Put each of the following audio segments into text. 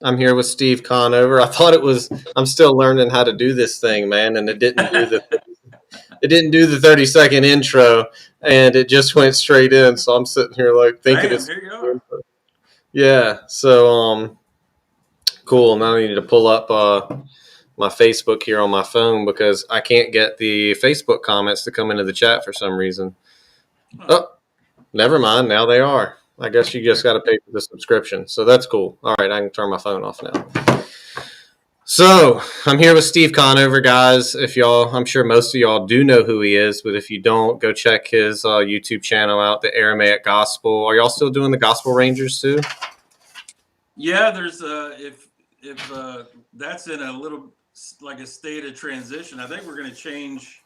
I'm here with Steve Conover. I thought it was. I'm still learning how to do this thing, man, and it didn't do the 30-second intro, and it just went straight in. So I'm sitting here like thinking Bam, it's here you are. yeah. So cool. Now I need to pull up my Facebook here on my phone because I can't get the Facebook comments to come into the chat for some reason. Huh. Oh, never mind. Now they are. I guess you just got to pay for the subscription. So that's cool. All right, I can turn my phone off now. So I'm here with Steve Conover, guys. If y'all, I'm sure most of y'all do know who he is, but if you don't, go check his YouTube channel out, the Aramaic Gospel. Are y'all still doing the Gospel Rangers too? Yeah, there's if that's in a little like a state of transition. I think we're going to change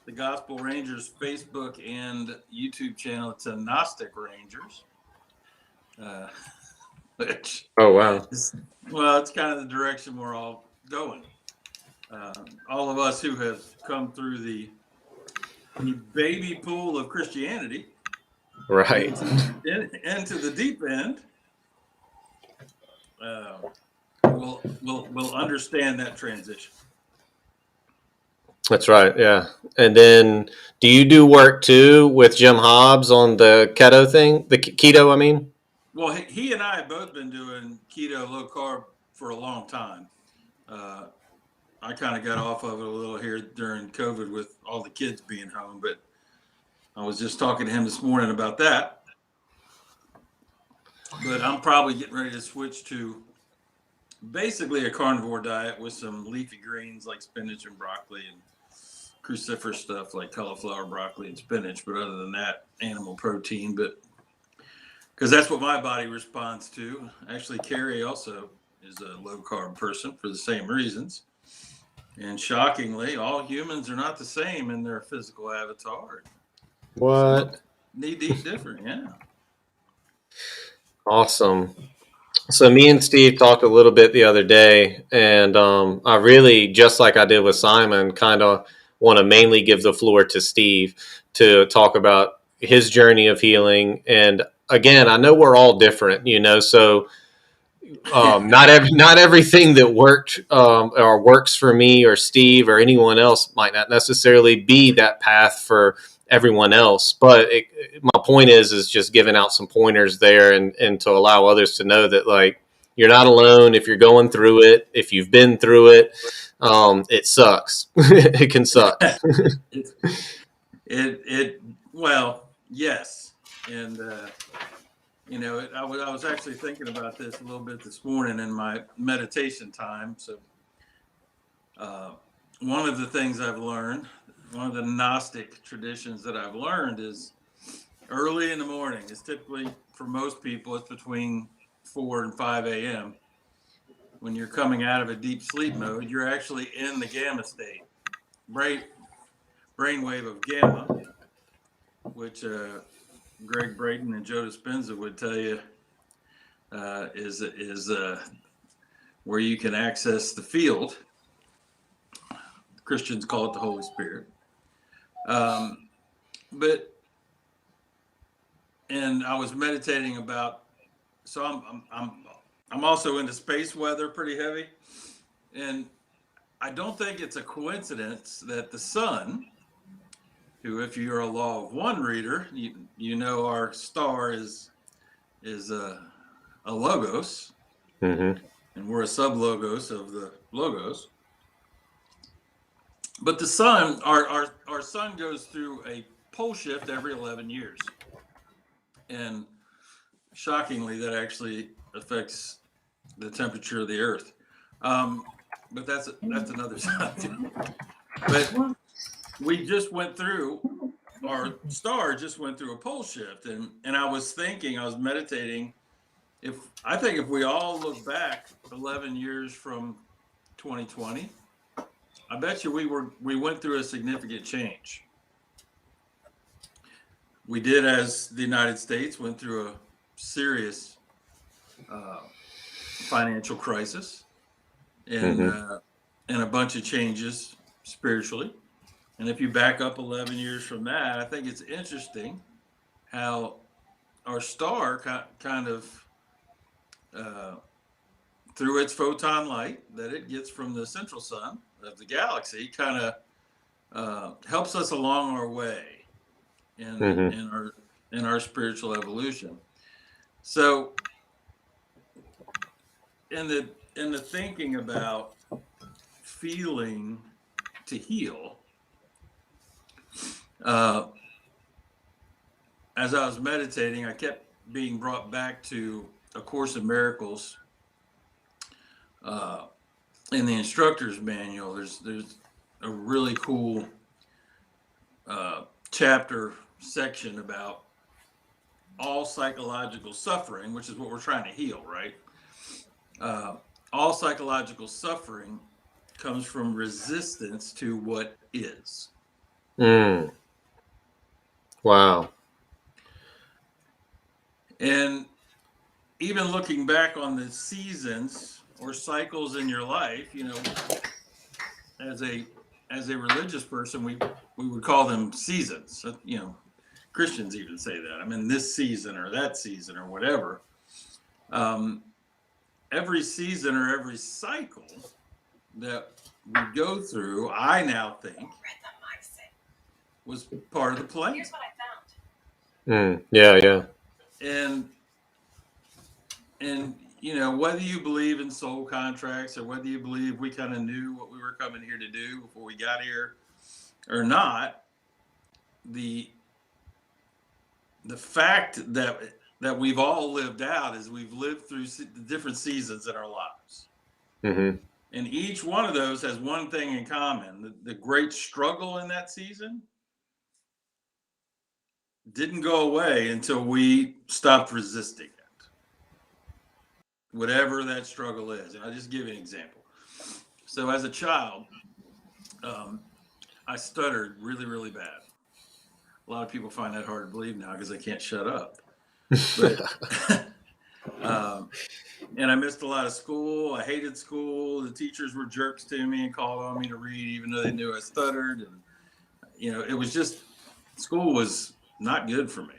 the Gospel Rangers Facebook and YouTube channel to Gnostic Rangers, uh, which Oh wow! is well, it's kind of the direction we're all going. All of us who have come through the baby pool of Christianity Right. into the deep end uh, will understand that transition. That's right. Yeah. And then, do you do work too with Jim Hobbs on the keto thing? The keto, I mean. Well, he and I have both been doing keto, low carb for a long time. Uh, I kind of got off of it a little here during COVID with all the kids being home, but I was just talking to him this morning about that. But I'm probably getting ready to switch to basically a carnivore diet with some leafy greens like spinach and broccoli and cruciferous stuff like cauliflower, broccoli, and spinach. But other than that, animal protein. But because that's what my body responds to. Actually, Carrie also is a low carb person for the same reasons. And shockingly, all humans are not the same in their physical avatar. Some What? need to eat different. Yeah. Awesome. So me and Steve talked a little bit the other day, and I really, just like I did with Simon, kind of want to mainly give the floor to Steve to talk about his journey of healing. And again, I know we're all different, so not everything that worked or works for me or Steve or anyone else might not necessarily be that path for everyone else. But my point is just giving out some pointers there and to allow others to know that like you're not alone if you're going through it. If you've been through it, it sucks. It can suck. it, it, well, yes. And, I was actually thinking about this a little bit this morning in my meditation time. So, uh, one of the things I've learned, one of the Gnostic traditions that I've learned is early in the morning. It's typically for most people, it's between 4 and 5 a.m. When you're coming out of a deep sleep mode, you're actually in the gamma state, brain brainwave of gamma, which Greg Braden and Joe Dispenza would tell you is where you can access the field. Christians call it the Holy Spirit. Um, but and I was meditating about. So I'm also into space weather pretty heavy, and I don't think it's a coincidence that the sun, who, if you're a Law of One reader, you know our star is a logos, Mm-hmm. and we're a sub logos of the logos. But the sun, our sun goes through a pole shift every 11 years, and shockingly, that actually affects the temperature of the Earth. Um, but that's another subject. But we just went through our star just went through a pole shift, and I was meditating. If I think if we all look back 11 years from 2020, I bet you we went through a significant change. We did, as the United States went through a serious uh, financial crisis and Mm-hmm. uh, and a bunch of changes spiritually. And if you back up 11 years from that, I think it's interesting how our star kind of uh, through its photon light that it gets from the central sun of the galaxy, kind of helps us along our way in our spiritual evolution. So in the thinking about feeling to heal, as I was meditating, I kept being brought back to A Course in Miracles. In the instructor's manual, there's a really cool chapter section about all psychological suffering, which is what we're trying to heal, right? All psychological suffering comes from resistance to what is. Wow. And even looking back on the seasons or cycles in your life, you know, as a religious person, we would call them seasons. You know, Christians even say that. I'm in this season or that season or whatever. Every season or every cycle that we go through, I now think, was part of the plan. Here's what I found. Yeah. And you know, whether you believe in soul contracts or whether you believe we kind of knew what we were coming here to do before we got here or not, the fact that we've all lived out is we've lived through the different seasons in our lives. And each one of those has one thing in common. The great struggle in that season didn't go away until we stopped resisting it. Whatever that struggle is. And I'll just give you an example. So as a child, I stuttered really, really bad. A lot of people find that hard to believe now because I can't shut up. But, and I missed a lot of school. I hated school. The teachers were jerks to me and called on me to read, even though they knew I stuttered. And, you know, it was just, school was not good for me.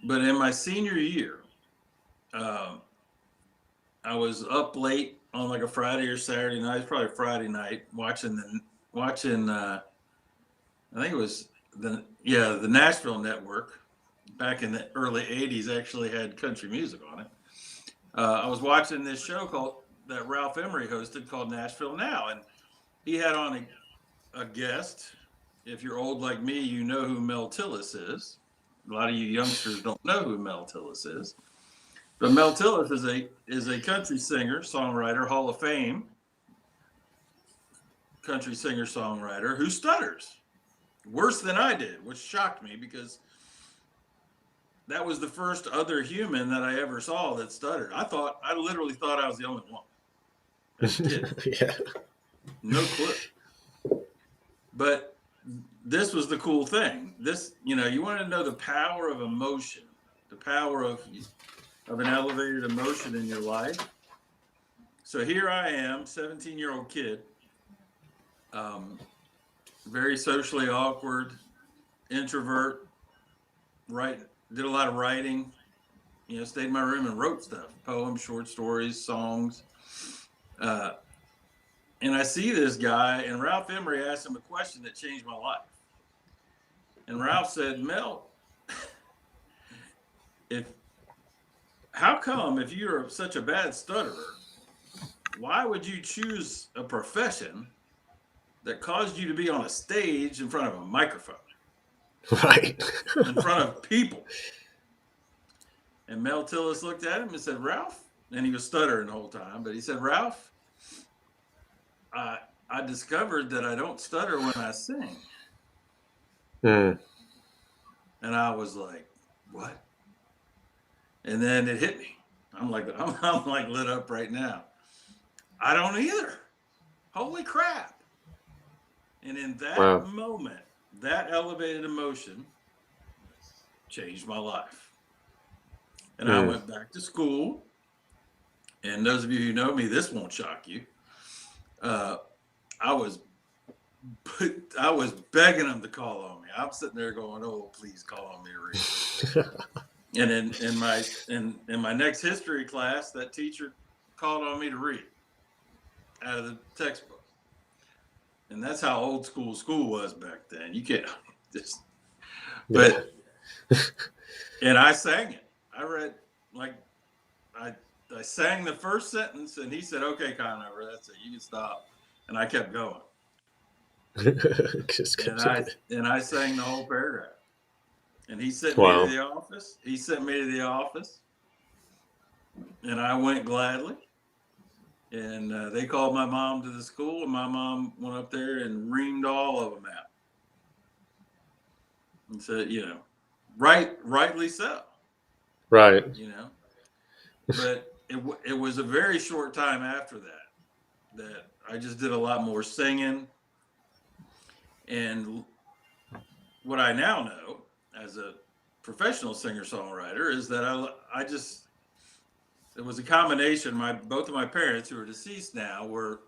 But in my senior year, I was up late on like a Friday or Saturday night, probably Friday night, watching I think it was the Nashville Network back in the early 80s actually had country music on it. I was watching this show that Ralph Emery hosted called Nashville Now, and he had on a guest. If you're old like me, you know who Mel Tillis is. A lot of you youngsters don't know who Mel Tillis is. But Mel Tillis is a country singer, songwriter, Hall of Fame country singer, songwriter who stutters worse than I did, which shocked me because that was the first other human that I ever saw that stuttered. I literally thought I was the only one. Yeah. No clue. But this was the cool thing. This, you know, you want to know the power of emotion, the power of an elevated emotion in your life. So here I am, 17-year-old kid, very socially awkward, introvert, did a lot of writing, you know, stayed in my room and wrote stuff, poems, short stories, songs. And I see this guy, and Ralph Emery asked him a question that changed my life. And Ralph said, Mel, how come if you're such a bad stutterer, why would you choose a profession that caused you to be on a stage in front of a microphone? Right. In front of people. And Mel Tillis looked at him and said, Ralph, and he was stuttering the whole time, but he said, Ralph, I discovered that I don't stutter when I sing. And I was like, what? And then it hit me. I'm like lit up right now. I don't either. Holy crap. And in that moment, that elevated emotion changed my life. And I went back to school. And those of you who know me, this won't shock you. I was begging them to call on me. I'm sitting there going, oh, please call on me to read. And in my next history class, that teacher called on me to read out of the textbook. And that's how old school was back then. You can't just, but, and I sang it. I read, like, I sang the first sentence, and he said, "Okay, Conover, that's it. You can stop." And I kept going. And I sang the whole paragraph. And he sent me to the office. He sent me to the office, and I went gladly. And they called my mom to the school, and my mom went up there and reamed all of them out. And said, rightly so. Right. But it was a very short time after that I just did a lot more singing. And what I now know as a professional singer-songwriter is that it was a combination. Both of my parents, who are deceased now, were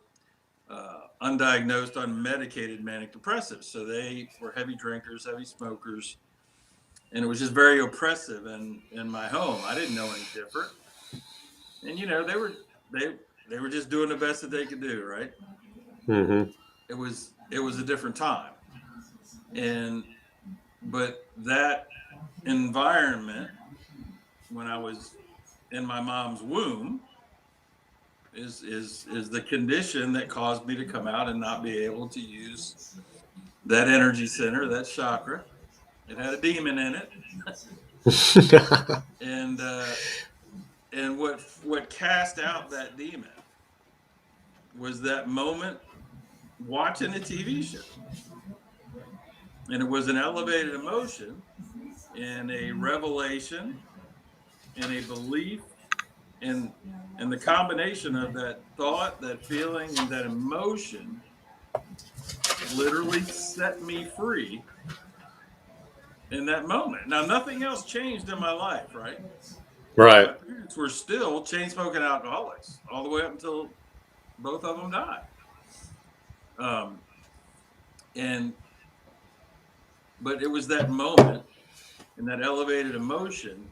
undiagnosed, unmedicated manic depressives. So they were heavy drinkers, heavy smokers, and it was just very oppressive in my home. I didn't know any different. And they were just doing the best that they could do, right? Mm-hmm. It was a different time. But that environment, when I was in my mom's womb, is the condition that caused me to come out and not be able to use that energy center, that chakra. It had a demon in it. And what cast out that demon was that moment watching a TV show. And it was an elevated emotion and a revelation and a belief, and the combination of that thought, that feeling, and that emotion literally set me free in that moment. Now, nothing else changed in my life, right? Right. My parents were still chain-smoking alcoholics all the way up until both of them died. But it was that moment and that elevated emotion,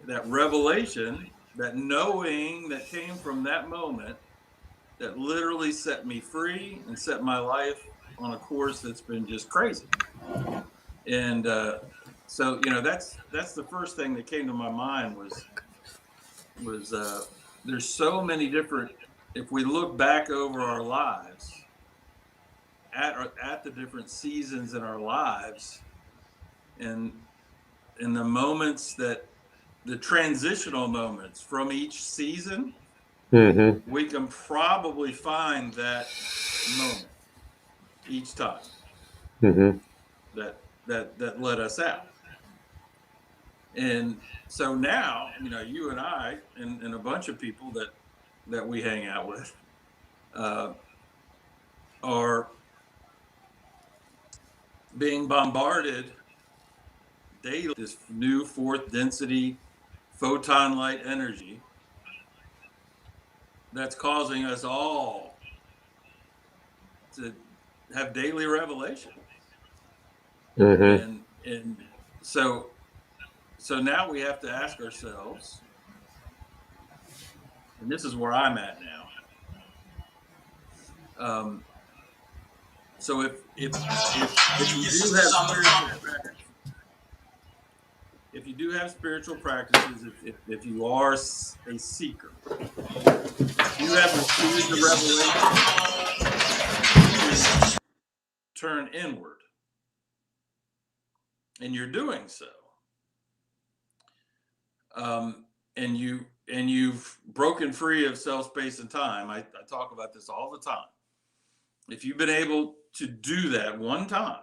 that revelation, that knowing that came from that moment, that literally set me free and set my life on a course that's been just crazy. And so that's the first thing that came to my mind was there's so many different. If we look back over our lives at the different seasons in our lives, and in the moments the transitional moments from each season, mm-hmm. we can probably find that moment each time Mm-hmm. that let us out. And so now, you and I and a bunch of people that we hang out with are being bombarded daily, this new fourth density photon light energy that's causing us all to have daily revelation. Mm-hmm. And so now we have to ask ourselves, and this is where I'm at now. So if you do have spiritual practices, if you are a seeker, you have received the revelation, turn inward, and you're doing so. And you've broken free of self, space, and time. I talk about this all the time. If you've been able to do that one time,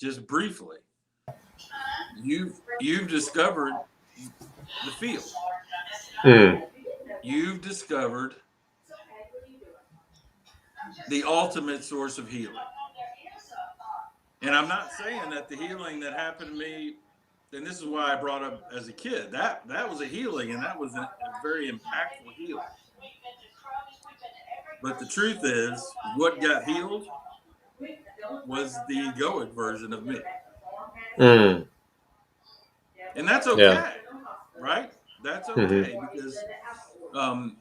just briefly, you've discovered the field. You've discovered the ultimate source of healing. And I'm not saying that the healing that happened to me, and this is why I brought up as a kid, that was a healing, and that was a very impactful healing. But the truth is, what got healed was the egoic version of me. And that's Yeah. okay, right? That's Hmm. okay because um,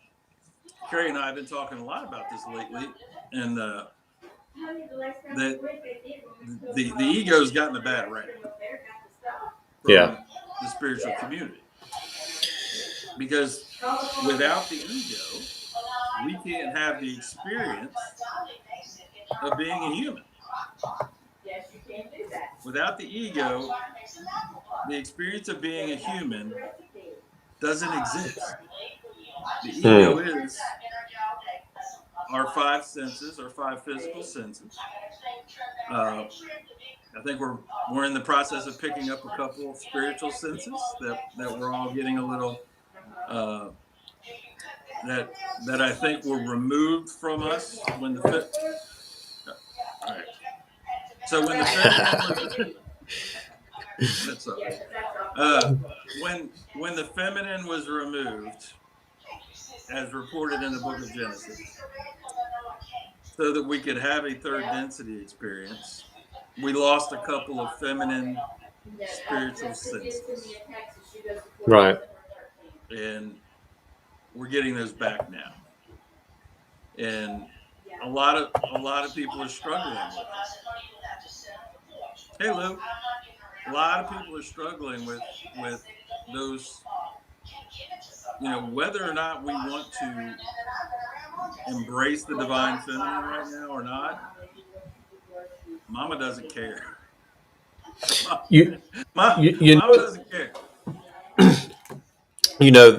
Carrie and I have been talking a lot about this lately, and that the ego's gotten a bad rap Yeah. from the spiritual community because without the ego, we can't have the experience of being a human. Without the ego, the experience of being a human doesn't exist. The ego Mm. is our five senses, our five physical senses. Uh, I think we're in the process of picking up a couple of spiritual senses that we're all getting a little uh, that I think were removed from us when all right. So when the feminine was that's all right. When the feminine was removed, as reported in the book of Genesis, so that we could have a third density experience, we lost a couple of feminine spiritual senses, Right. and we're getting those back now. And a lot of people are struggling with it. Hey, Lou, a lot of people are struggling with those. Whether or not we want to embrace the divine feminine right now or not, Mama doesn't care. You, Mama, you Mama know, doesn't care.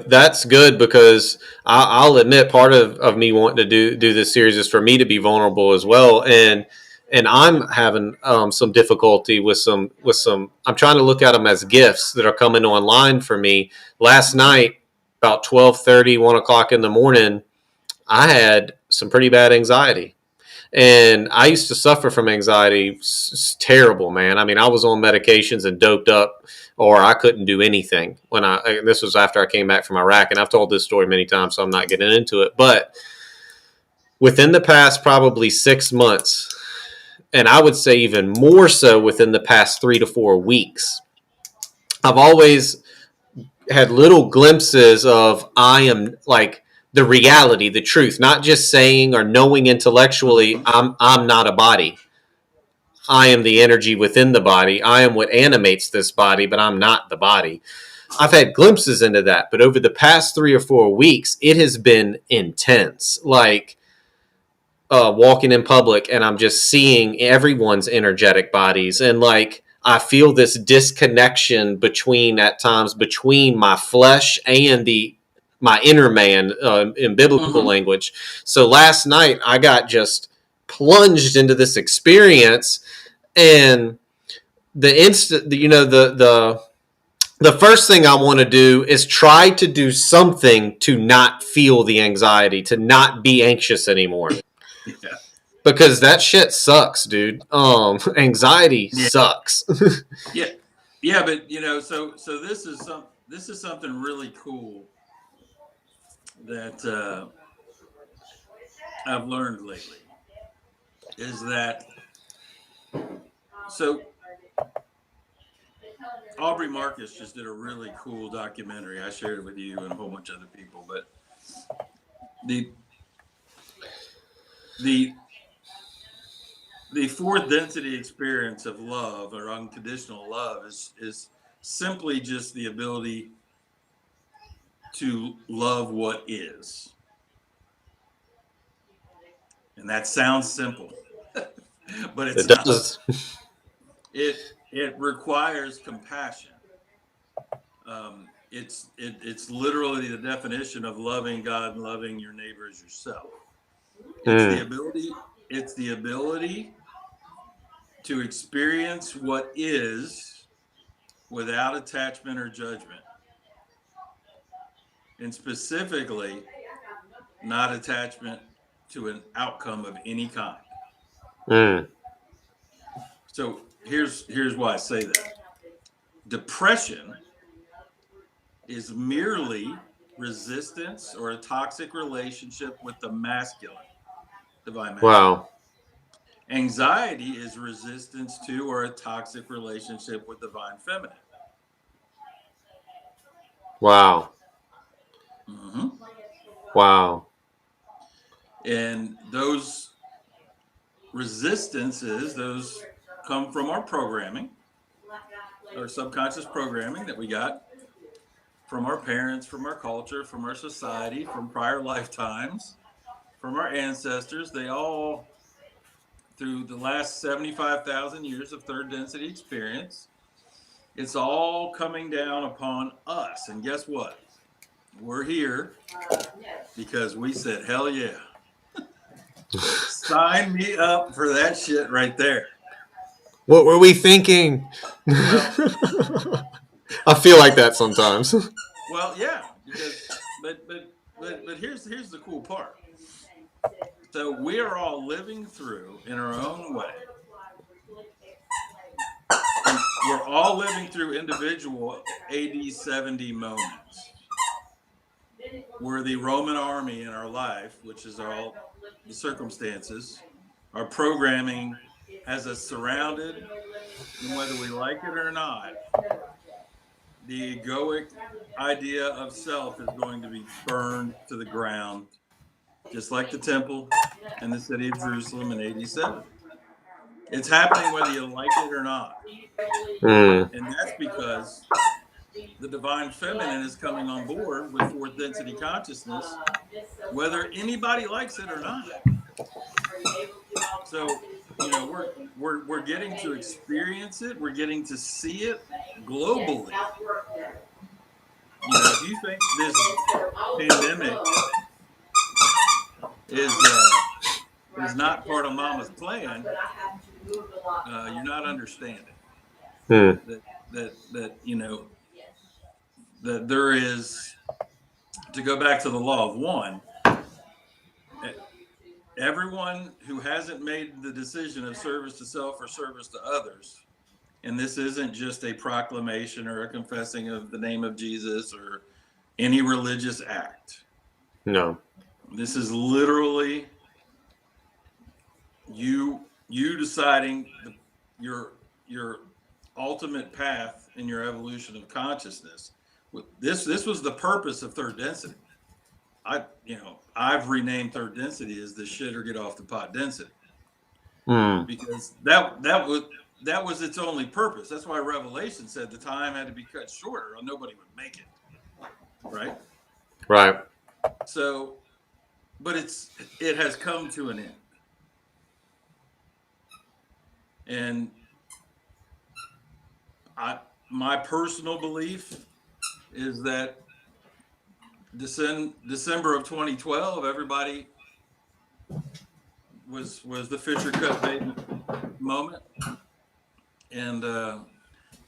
that's good because I'll admit part of me wanting to do this series is for me to be vulnerable as well, and I'm having some difficulty with some. I'm trying to look at them as gifts that are coming online for me. Last night, about 12:30, 1 o'clock in the morning, I had some pretty bad anxiety. And I used to suffer from anxiety. It's terrible, man. I mean, I was on medications and doped up, or I couldn't do anything. This was after I came back from Iraq, and I've told this story many times, so I'm not getting into it. But within the past probably 6 months, and I would say even more so within the past 3 to 4 weeks, I've always had little glimpses of I am like the reality, the truth, not just saying or knowing intellectually Mm-hmm. I'm not a body. I am the energy within the body. I am what animates this body, but I'm not the body. I've had glimpses into that, but over the past 3 or 4 weeks, it has been intense. Like walking in public and I'm just seeing everyone's energetic bodies. And like, I feel this disconnection at times between my flesh and my inner man in biblical Mm-hmm. language. So last night I got just plunged into this experience, and the instant, the first thing I want to do is try to do something to not feel the anxiety, to not be anxious anymore, Yeah. because that shit sucks, dude. Anxiety Yeah. sucks. Yeah. Yeah. But so this is something really cool that I've learned lately is that so Aubrey Marcus just did a really cool documentary. I shared it with you and a whole bunch of other people, but the the the fourth density experience of love or unconditional love is simply just the ability to love what is. And that sounds simple, but it's It not. does. It requires compassion. It's literally the definition of loving God and loving your neighbor as yourself. It's the Mm, ability. It's the ability to experience what is without attachment or judgment, and specifically, not attachment to an outcome of any kind. mm. So here's why I say that. Depression is merely resistance or a toxic relationship with the masculine, divine masculine. Wow. Anxiety is resistance to or a toxic relationship with divine feminine. Wow. Mm-hmm. Wow. And those resistances, those come from our programming, our subconscious programming that we got from our parents, from our culture, from our society, from prior lifetimes, from our ancestors. They all, through the last 75,000 years of third density experience, it's all coming down upon us. And guess what? We're here because we said, hell yeah. Sign me up for that shit right there. What were we thinking? Well, I feel like that sometimes. well, yeah, because but here's the cool part. So we are all living through in our own way. We're all living through individual AD 70 moments where the Roman army in our life, which is all the circumstances, our programming has us surrounded, and whether we like it or not, the egoic idea of self is going to be burned to the ground, just like the temple and the city of Jerusalem in AD 70. It's happening whether you like it or not. Mm. And that's because the divine feminine is coming on board with fourth density consciousness, whether anybody likes it or not. So, we're getting to experience it, we're getting to see it globally. If you think this pandemic is not part of Mama's plan, you're not understanding Mm. that that there is, to go back to the law of one. Everyone who hasn't made the decision of service to self or service to others, and this isn't just a proclamation or a confessing of the name of Jesus or any religious act. No. This is literally you deciding your ultimate path in your evolution of consciousness. This was the purpose of third density. I've renamed third density as the shit or get off the pot density, because that was its only purpose. That's why Revelation said the time had to be cut shorter or nobody would make it. Right? Right. So, but it has come to an end. And my personal belief is that December of 2012, everybody was the Fisher cut bait moment, and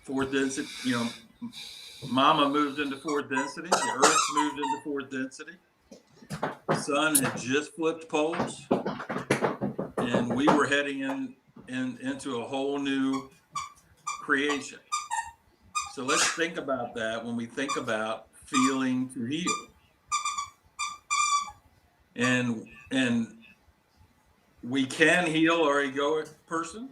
fourth density. Mama moved into fourth density. The Earth moved into fourth density. The sun had just flipped poles, and we were heading into a whole new creation. So let's think about that when we think about feeling to heal. And we can heal our egoic person,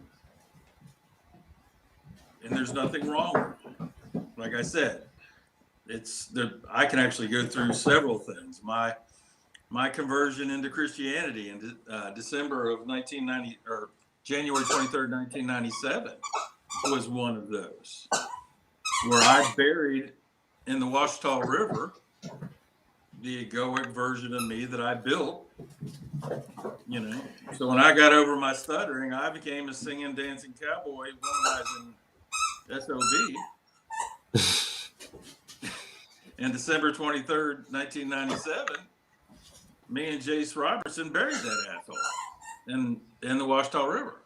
and there's nothing wrong with it. Like I said, it's there. I can actually go through several things. My conversion into Christianity in December of 1990, or January 23rd, 1997, was one of those where I buried in the Washita River the egoic version of me that I built. So when I got over my stuttering, I became a singing, dancing cowboy, womanizing SOB. And December 23rd, 1997, me and Jace Robertson buried that asshole in the Washita River.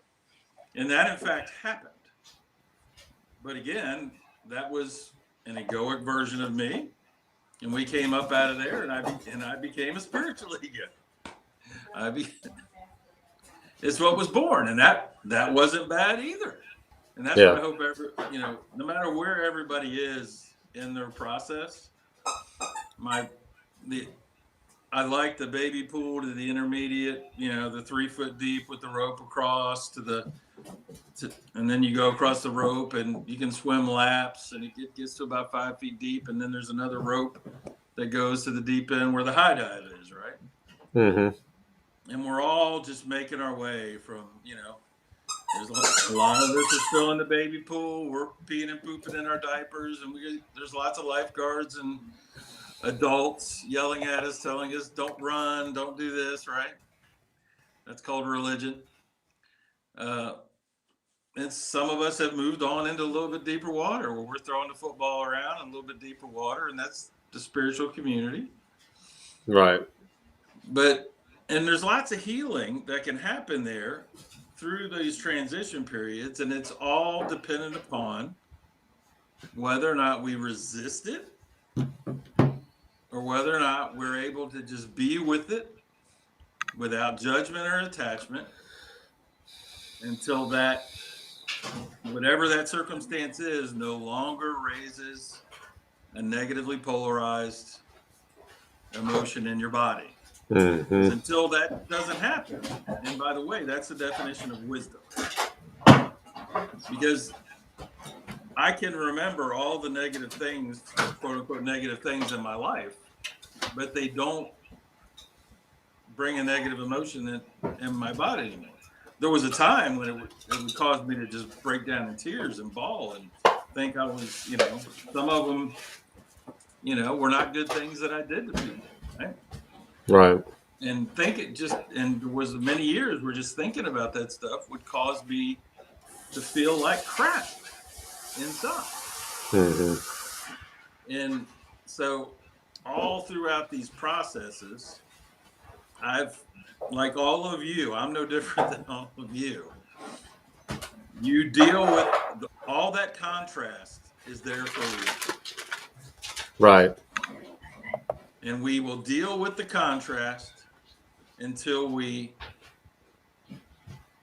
And that, in fact, happened. But again, that was an egoic version of me. And we came up out of there, and I became a spiritual ego. It's what was born, and that wasn't bad either. And that's what I hope no matter where everybody is in their process, I like the baby pool to the intermediate, the 3 foot deep with the rope across and then you go across the rope and you can swim laps and it gets to about 5 feet deep. And then there's another rope that goes to the deep end where the high dive is, right? Mm-hmm. And we're all just making our way from, there's a lot of us are still in the baby pool. We're peeing and pooping in our diapers, and there's lots of lifeguards and adults yelling at us, telling us, "Don't run, don't do this." Right? That's called religion. And some of us have moved on into a little bit deeper water, where we're throwing the football around in a little bit deeper water, and that's the spiritual community. Right. And there's lots of healing that can happen there through these transition periods, and it's all dependent upon whether or not we resist it or whether or not we're able to just be with it without judgment or attachment until that, whatever that circumstance is, no longer raises a negatively polarized emotion in your body. Mm-hmm. Until that doesn't happen, and by the way, that's the definition of wisdom. Because I can remember all the negative things, quote unquote, negative things in my life, but they don't bring a negative emotion in my body anymore. There was a time when it would cause me to just break down in tears and bawl and think I was, some of them, were not good things that I did to people, right? Right. And there was many years where just thinking about that stuff would cause me to feel like crap inside. Mm-hmm. And so all throughout these processes, like all of you, I'm no different than all of you. You deal with all that contrast is there for a reason. Right. And we will deal with the contrast until we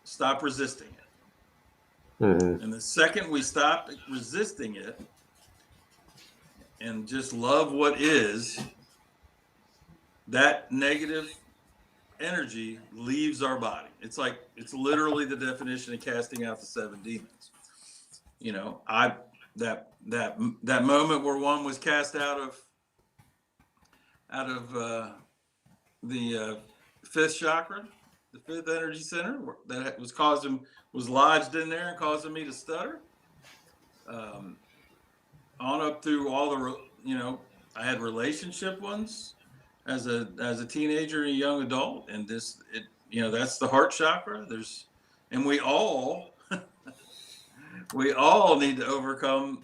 stop resisting it. Mm-hmm. And the second we stop resisting it and just love what is, that negative energy leaves our body. It's literally the definition of casting out the 7 demons. That moment where one was cast out of the 5th chakra, the 5th energy center, that was lodged in there and causing me to stutter. On up through all the, I had relationship ones as a teenager and a young adult, and that's the heart chakra. And we all need to overcome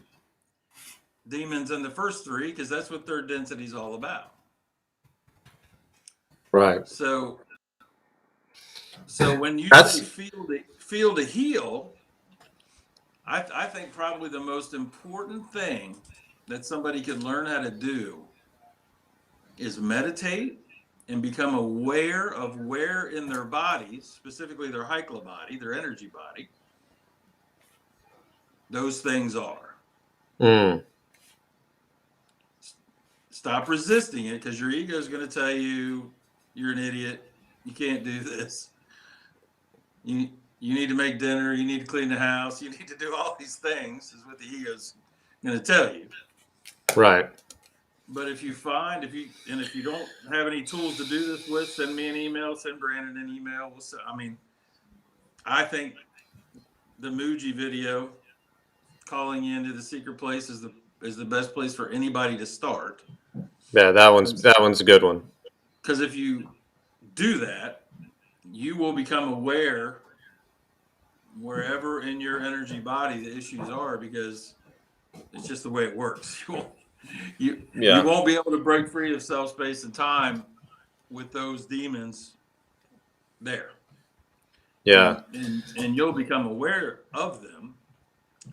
demons in the first 3, because that's what third density is all about. Right. So when you say feel to heal, I think probably the most important thing that somebody can learn how to do is meditate and become aware of where in their bodies, specifically their Heikla body, their energy body, those things are. Stop resisting it, because your ego is going to tell you you're an idiot, you can't do this, you need to make dinner, you need to clean the house, you need to do all these things, is what the ego's going to tell you. Right. But if you don't have any tools to do this with, send me an email, send Brandon an email. I think the Muji video, calling you into the secret place, is the best place for anybody to start. Yeah, that one's a good one. Because if you do that, you will become aware wherever in your energy body the issues are, because it's just the way it works. You won't be able to break free of self, space, and time with those demons there. Yeah. And you'll become aware of them,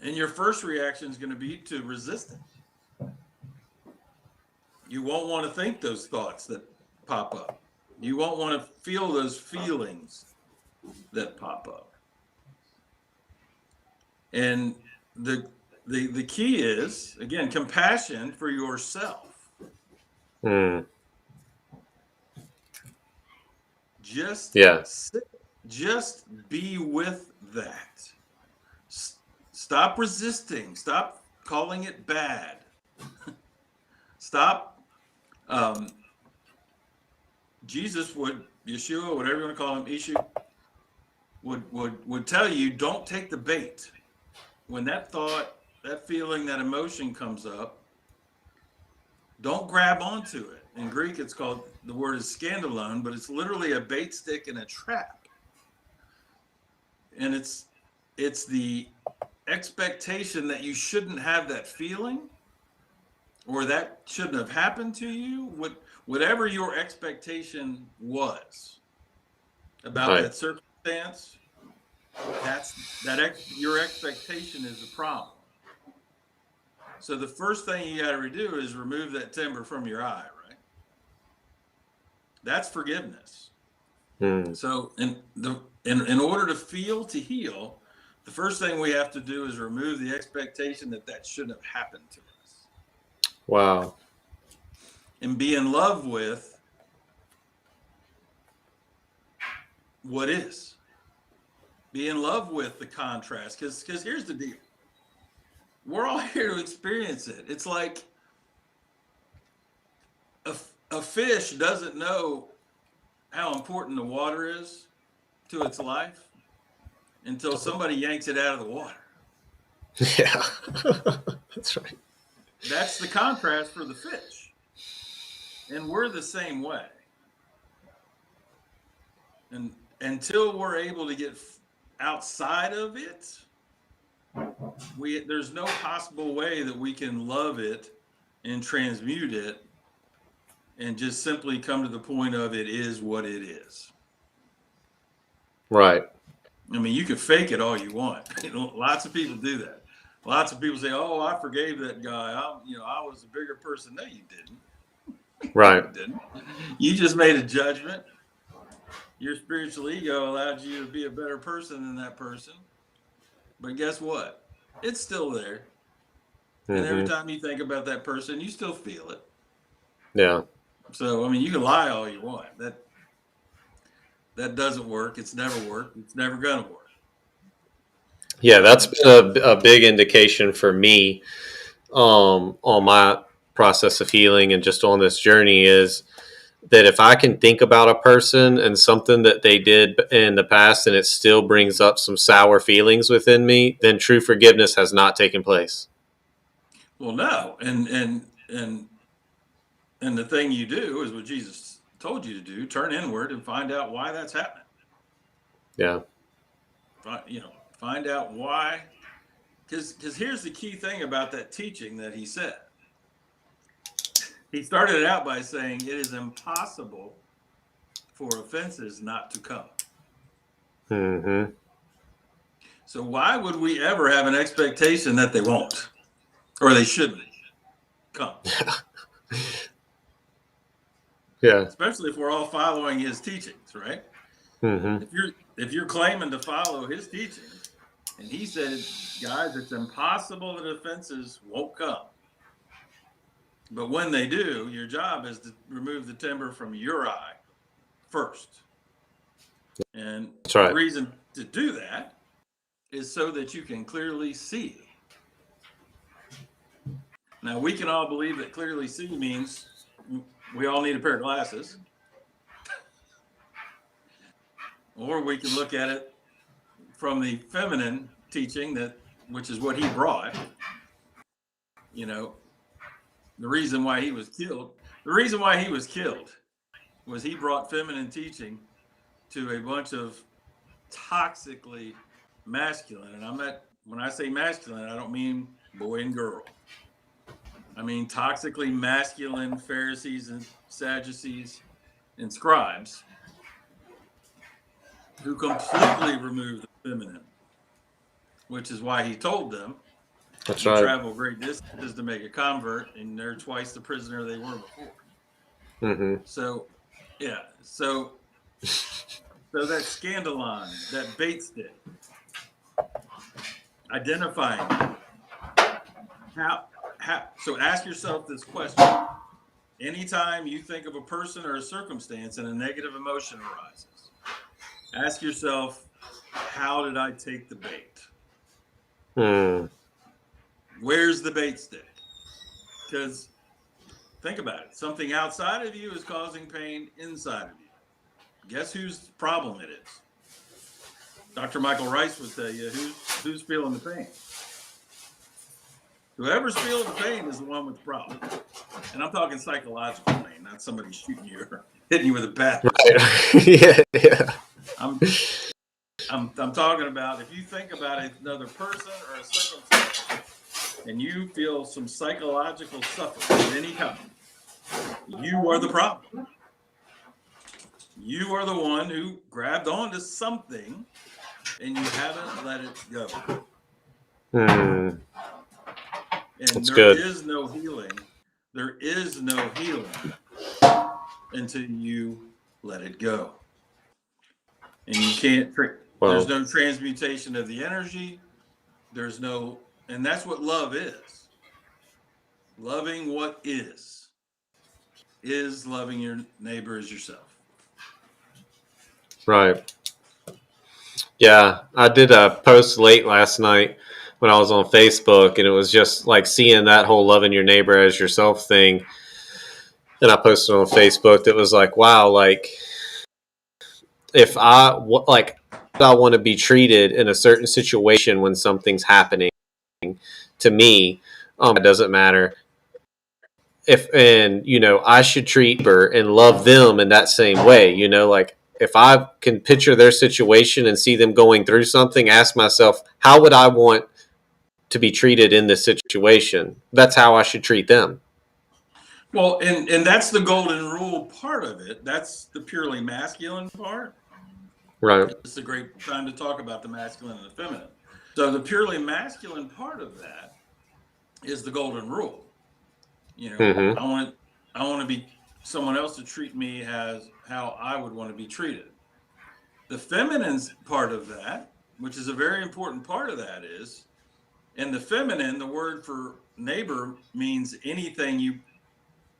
and your first reaction is going to be to resist it. You won't want to think those thoughts that pop up. You won't want to feel those feelings that pop up. And the key is, again, compassion for yourself. Just Yeah. sit, just be with that. Stop resisting. Stop calling it bad. Stop. Um, Jesus would, Yeshua, whatever you want to call him, Ishu, would tell you, don't take the bait. When that thought, that feeling, that emotion comes up, don't grab onto it. In Greek, it's called, the word is scandalon, but it's literally a bait stick and a trap. And it's the expectation that you shouldn't have that feeling, or that shouldn't have happened to you. Whatever your expectation was about Right. that circumstance, your expectation is the problem. So the first thing you got to do is remove that timber from your eye, right? That's forgiveness. Mm. So in order to feel to heal, the first thing we have to do is remove the expectation that shouldn't have happened to us, Wow. and be in love with what is. Be in love with the contrast, because here's the deal. We're all here to experience it. It's like a fish doesn't know how important the water is to its life until somebody yanks it out of the water. Yeah. That's right. That's the contrast for the fish. And we're the same way. And until we're able to get outside of it, there's no possible way that we can love it and transmute it and just simply come to the point of it is what it is. Right. I mean, you can fake it all you want. Lots of people do that. Lots of people say, "Oh, I forgave that guy. I was a bigger person." No, you didn't. Right. You didn't. You just made a judgment. Your spiritual ego allowed you to be a better person than that person. But guess what? It's still there. And every time you think about that person, you still feel it. Yeah. So, I mean, you can lie all you want. That doesn't work. It's never worked. It's never going to work. Yeah, that's been a big indication for me on my process of healing and just on this journey is that if I can think about a person and something that they did in the past and it still brings up some sour feelings within me, then true forgiveness has not taken place. Well, no. And the thing you do is what Jesus told you to do: turn inward and find out why that's happening. Yeah. Find out why. Because here's the key thing about that teaching that he said. He started it out by saying it is impossible for offenses not to come. Mm-hmm. So why would we ever have an expectation that they won't, or they shouldn't come? Yeah. Especially if we're all following his teachings, right? Mm-hmm. If you're claiming to follow his teachings, and he said, guys, it's impossible that offenses won't come. But when they do, your job is to remove the timber from your eye first. And That's right. the reason to do that is so that you can clearly see. Now, we can all believe that clearly see means we all need a pair of glasses. Or we can look at it from the feminine teaching, which is what he brought. The reason why he was killed was he brought feminine teaching to a bunch of toxically masculine. And when I say masculine, I don't mean boy and girl. I mean toxically masculine Pharisees and Sadducees and scribes who completely removed the feminine, which is why he told them, That's you right. travel great distances to make a convert, and they're twice the prisoner they were before. Mm-hmm. So, yeah. So that scandalon, that bait stick, identifying how. So ask yourself this question: anytime you think of a person or a circumstance and a negative emotion arises, Ask yourself, how did I take the bait? Where's the bait stick? Because think about it. Something outside of you is causing pain inside of you. Guess whose problem it is? Dr. Michael Rice would tell you who's feeling the pain. Whoever's feeling the pain is the one with the problem. And I'm talking psychological pain, not somebody shooting you or hitting you with a bat. Right. yeah. I'm talking about if you think about another person or a circumstance and you feel some psychological suffering of any kind, you are the problem. You are the one who grabbed onto something and you haven't let it go. And That's there good. is no healing. There is no healing until you let it go. And you can't, there's no transmutation of the energy. There's no, and that's what love is. Loving what is loving your neighbor as yourself. Right. Yeah, I did a post late last night when I was on Facebook, and it was just like seeing that whole loving your neighbor as yourself thing. And I posted on Facebook that was like, wow, like if I want to be treated in a certain situation when something's happening to me, it doesn't matter I should treat her and love them in that same way, like if I can picture their situation and see them going through something, ask myself, how would I want to be treated in this situation? That's how I should treat them. Well, and that's the golden rule part of it. That's the purely masculine part. Right. It's a great time to talk about the masculine and the feminine. So the purely masculine part of that is the golden rule. Mm-hmm. I want to be someone else to treat me as how I would want to be treated. The feminine's part of that, which is a very important part of that, is, and the feminine, the word for neighbor means anything you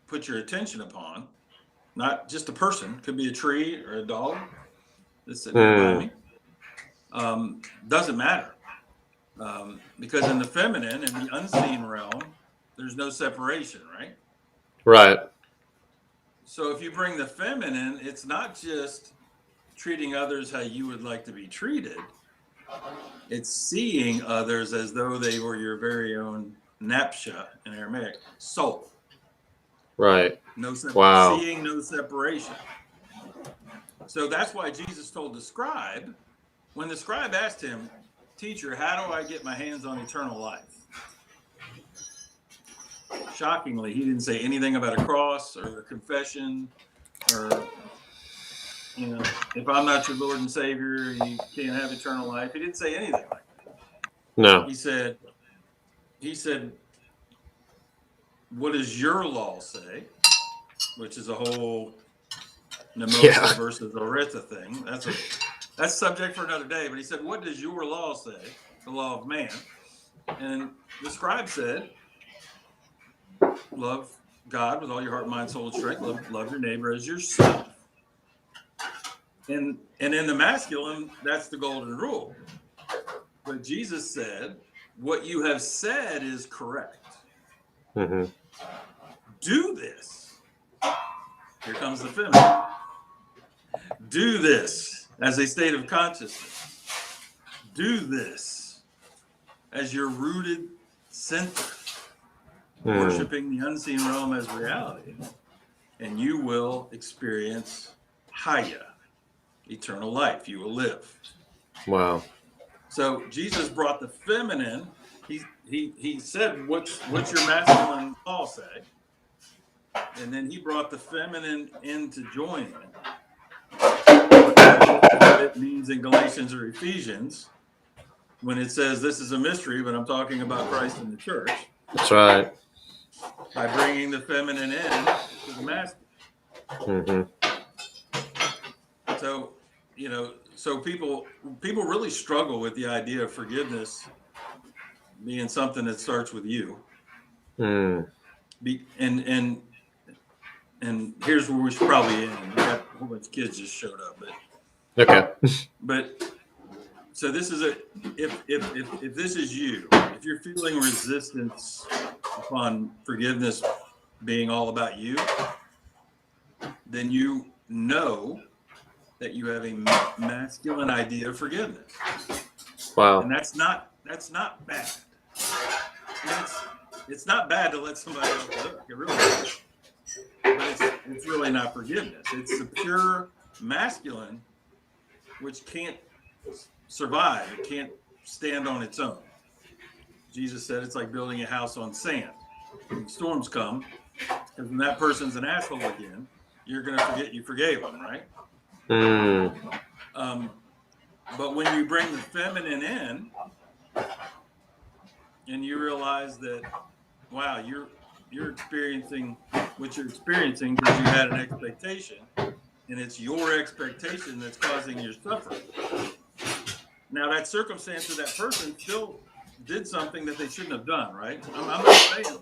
put your attention upon, not just a person. Could be a tree or a dog that's sitting there by me. Doesn't matter. Because in the feminine, in the unseen realm, there's no separation, right? Right. So if you bring the feminine, it's not just treating others how you would like to be treated. It's seeing others as though they were your very own napsha in Aramaic, soul. Right. Wow. Seeing no separation. So that's why Jesus told the scribe, when the scribe asked him, teacher, how do I get my hands on eternal life? Shockingly, he didn't say anything about a cross or a confession or, if I'm not your Lord and Savior, you can't have eternal life. He didn't say anything like that. No. He said, what does your law say? Which is a whole Nemosa versus Oretha thing. That's subject for another day. But he said, what does your law say? The law of man. And the scribe said, love God with all your heart, mind, soul, and strength. Love your neighbor as yourself. And in the masculine, that's the golden rule. But Jesus said, what you have said is correct. Mm-hmm. Do this. Here comes the feminine. Do this as a state of consciousness. Do this as your rooted center, worshiping the unseen realm as reality, and you will experience Haya, eternal life. You will live. Wow. So Jesus brought the feminine. He said, "What's your masculine law say?" And then he brought the feminine in to join it. What it means in Galatians or Ephesians, when it says this is a mystery, but I'm talking about Christ and the church. That's right. By bringing the feminine in to the masculine. Mm-hmm. So, so people really struggle with the idea of forgiveness being something that starts with you. And here's where we should probably end. We got a whole bunch of kids just showed up, but Okay. But so this is if this is you, if you're feeling resistance upon forgiveness being all about you, then you know that you have a masculine idea of forgiveness, Wow. and that's not bad. I mean, it's not bad to let somebody off the hook. It really is. But it's really not forgiveness. It's the pure masculine, which can't survive. It can't stand on its own. Jesus said it's like building a house on sand. When storms come, because when that person's an asshole again, you're going to forget you forgave them, right? Mm. But when you bring the feminine in and you realize that, wow, you're experiencing what you're experiencing because you had an expectation, and it's your expectation that's causing your suffering. Now, that circumstance of that person still did something that they shouldn't have done, right? I'm not saying,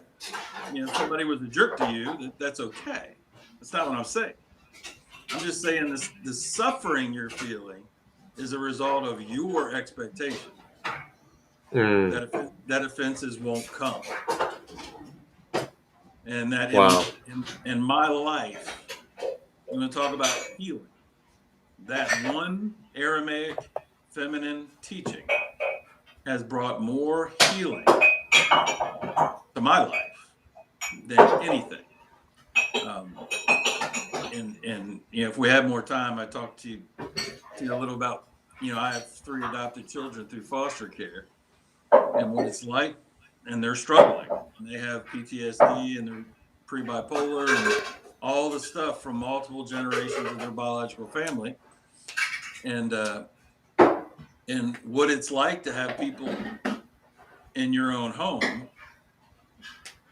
if somebody was a jerk to you, that's okay. That's not what I'm saying. I'm just saying the suffering you're feeling is a result of your expectation that offenses won't come. And that Wow. in my life, I'm going to talk about healing. That one Aramaic feminine teaching has brought more healing to my life than anything. And if we have more time, I talk to you a little about, I have 3 adopted children through foster care and what it's like, and they're struggling. And they have PTSD and they're pre-bipolar and all the stuff from multiple generations of their biological family. And what it's like to have people in your own home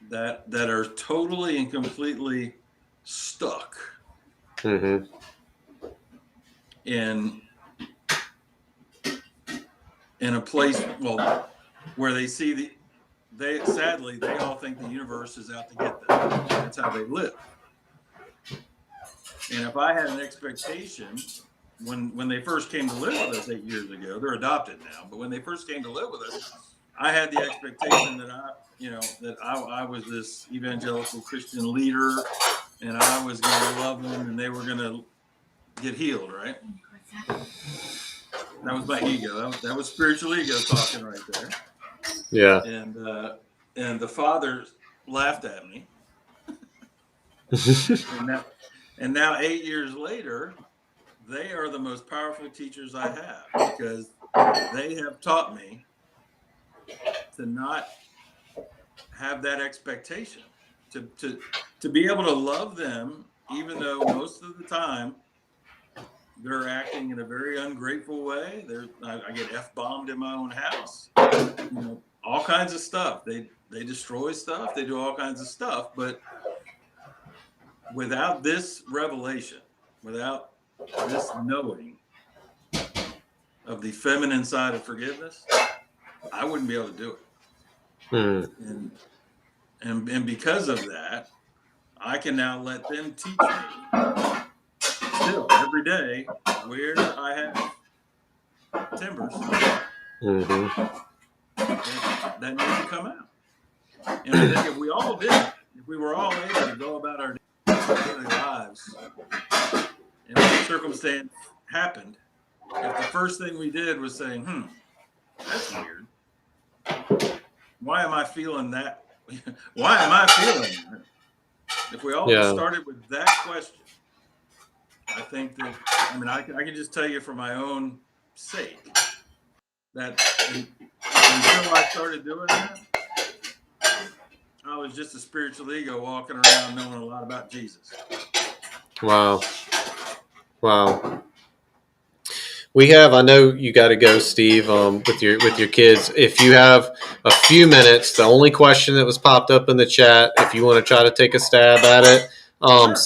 that are totally and completely stuck in a place, where they see they all think the universe is out to get them. That's how they live. And if I had an expectation when they first came to live with us 8 years ago, they're adopted now, but when they first came to live with us, I had the expectation that I was this evangelical Christian leader, and I was going to love them, and they were going to get healed, right? That was my ego. That was spiritual ego talking right there. Yeah. And the father laughed at me. and now 8 years later, they are the most powerful teachers I have, because they have taught me to not have that expectation, to be able to love them, even though most of the time they're acting in a very ungrateful way. I get F-bombed in my own house, all kinds of stuff. They destroy stuff. They do all kinds of stuff. But without this revelation, without this knowing of the feminine side of forgiveness, I wouldn't be able to do it. And because of that, I can now let them teach me still every day where I have timbers that need to come out. And I think if we all did, if we were all able to go about our daily lives, and when a circumstance happened, if the first thing we did was saying, that's weird. Why am I feeling that? Why am I feeling that? If we all just started with that question, I think that, I can just tell you for my own sake that until I started doing that, I was just a spiritual ego walking around knowing a lot about Jesus. Wow. I know you got to go, Steve, with your kids. If you have a few minutes, the only question that was popped up in the chat, if you want to try to take a stab at it, sure.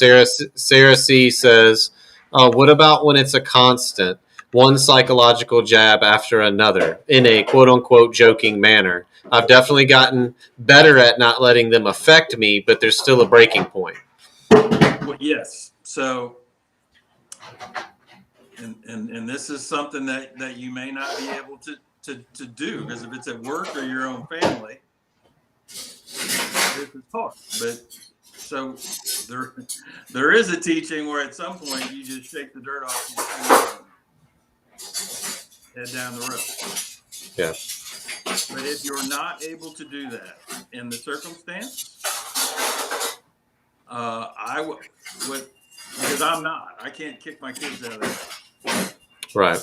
Sarah C says, what about when it's a constant, one psychological jab after another in a quote unquote joking manner? I've definitely gotten better at not letting them affect me, but there's still a breaking point. Well, yes. So and this is something that you may not be able to do, because if it's at work or your own family, this is hard. But so there is a teaching where at some point you just shake the dirt off your shoes and head down the road. Yeah. But if you're not able to do that in the circumstance, I would, because I can't kick my kids out of the house. Right.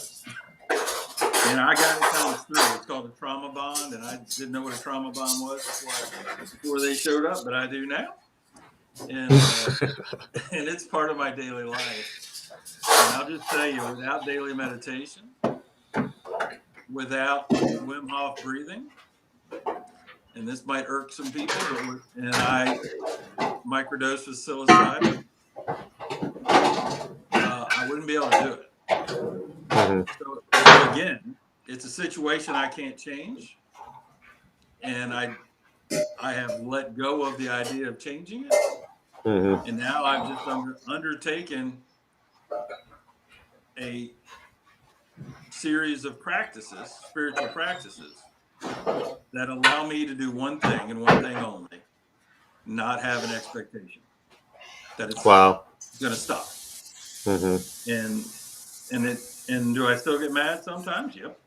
And I got it times 3. It's called a trauma bond, and I didn't know what a trauma bond was before they showed up, but I do now. And and it's part of my daily life. And I'll just tell you, without daily meditation, without Wim Hof breathing, and this might irk some people, and I microdose with psilocybin, I wouldn't be able to do it. Mm-hmm. So again, it's a situation I can't change, and I have let go of the idea of changing it, Mm-hmm. and now I've just undertaken a series of practices, spiritual practices, that allow me to do one thing and one thing only: not have an expectation that it's Wow. going to stop. Mm-hmm. And do I still get mad sometimes? Yep.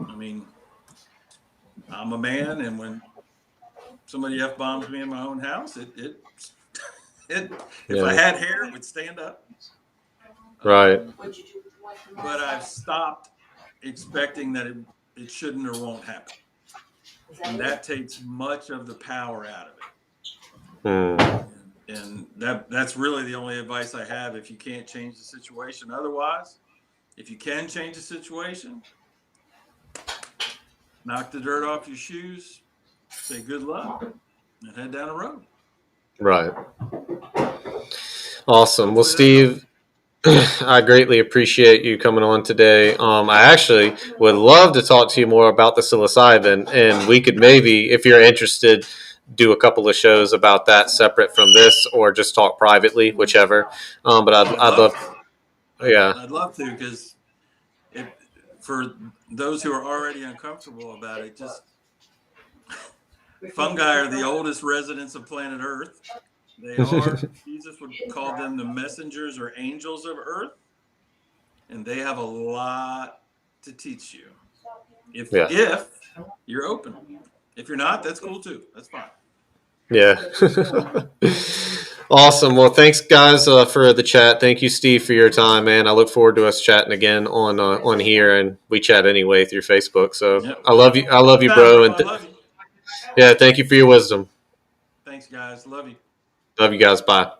I mean, I'm a man, and when somebody F-bombs me in my own house, if I had hair, it would stand up. Right. But I've stopped expecting that it shouldn't or won't happen. And that takes much of the power out of it. Mm. And that's really the only advice I have if you can't change the situation. Otherwise, if you can change the situation, knock the dirt off your shoes, say good luck, and head down the road. Right. Awesome. Well, Steve, I greatly appreciate you coming on today. I actually would love to talk to you more about the psilocybin, and we could maybe, if you're interested, do a couple of shows about that separate from this, or just talk privately, whichever. But I'd love yeah. I'd love to, because for those who are already uncomfortable about it, just fungi are the oldest residents of planet Earth. They are, Jesus would call them the messengers or angels of Earth, and they have a lot to teach you. If you're open. If you're not, that's cool too. That's fine. Yeah. Awesome. Well, thanks, guys, for the chat. Thank you, Steve, for your time, man. I look forward to us chatting again on here, and we chat anyway through Facebook. So Yep. I love you. I love you, bro. And I love you. yeah, thank you for your wisdom. Thanks, guys. Love you. Love you guys. Bye.